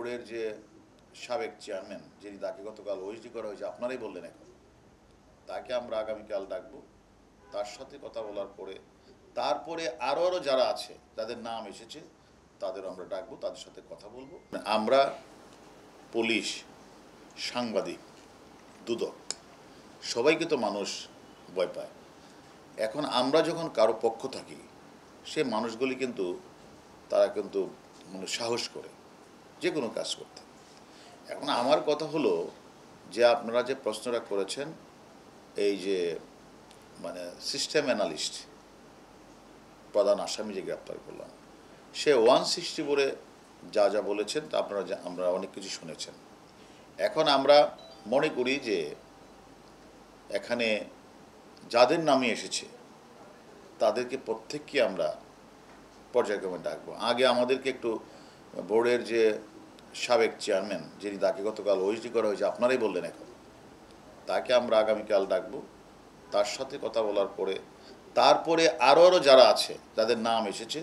বোর্ডের যে সাবেক চেয়ারম্যান যিনি তাকে গতকাল ওএসডি করা হয়েছে আপনারাই বললেন এখন, তাকে আমরা আগামীকাল ডাকবো। তার সাথে কথা বলার পরে তারপরে আরও যারা আছে যাদের নাম এসেছে তাদের আমরা ডাকবো, তাদের সাথে কথা বলবো। আমরা পুলিশ, সাংবাদিক, দুদক সবাইকে তো মানুষ ভয় পায়। এখন আমরা যখন কারো পক্ষ থাকি সে মানুষগুলি কিন্তু তারা কিন্তু সাহস করে যে কোনো কাজ করতে। এখন আমার কথা হলো যে আপনারা যে প্রশ্নটা করেছেন, এই যে সিস্টেম অ্যানালিস্ট প্রধান আসামি যে গ্রেপ্তার করলাম, সে 164-এ যা যা বলেছেন তা আমরা অনেক কিছু শুনেছেন। এখন আমরা মনে করি যে এখানে যাদের নামে এসেছে তাদেরকে প্রত্যেককে আমরা পর্যায়ক্রমে ডাকবো। আগে আমাদেরকে একটু বোর্ডের যে সাবেক চেয়ারম্যান যিনি তাকে গতকাল ওএসডি করা হয়েছে আপনারাই বললেন এখন, তাকে আমরা আগামীকাল ডাকবো। তার সাথে কথা বলার পরে তারপরে আরও যারা আছে যাদের নাম এসেছে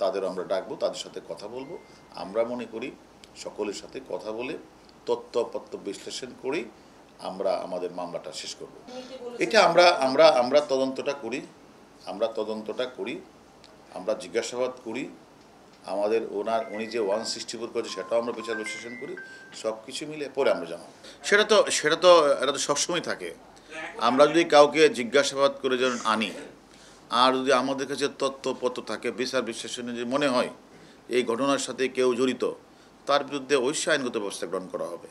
তাদের আমরা ডাকবো, তাদের সাথে কথা বলবো। আমরা মনে করি সকলের সাথে কথা বলে তথ্যপত্র বিশ্লেষণ করেই আমরা আমাদের মামলাটা শেষ করব। এটা আমরা তদন্তটা করি, আমরা জিজ্ঞাসাবাদ করি, আমাদের উনি যে 164 করেছে সেটাও আমরা বিচার বিশ্লেষণ করি, সব কিছু মিলে পরে আমরা জানাবো। এটা তো সবসময় থাকে। আমরা যদি কাউকে জিজ্ঞাসাবাদ করে যখন আনি আর যদি আমাদের কাছে তথ্যপত্র থাকে, বিচার বিশ্লেষণে যদি মনে হয় এই ঘটনার সাথে কেউ জড়িত, তার বিরুদ্ধে অবশ্যই আইনগত ব্যবস্থা গ্রহণ করা হবে।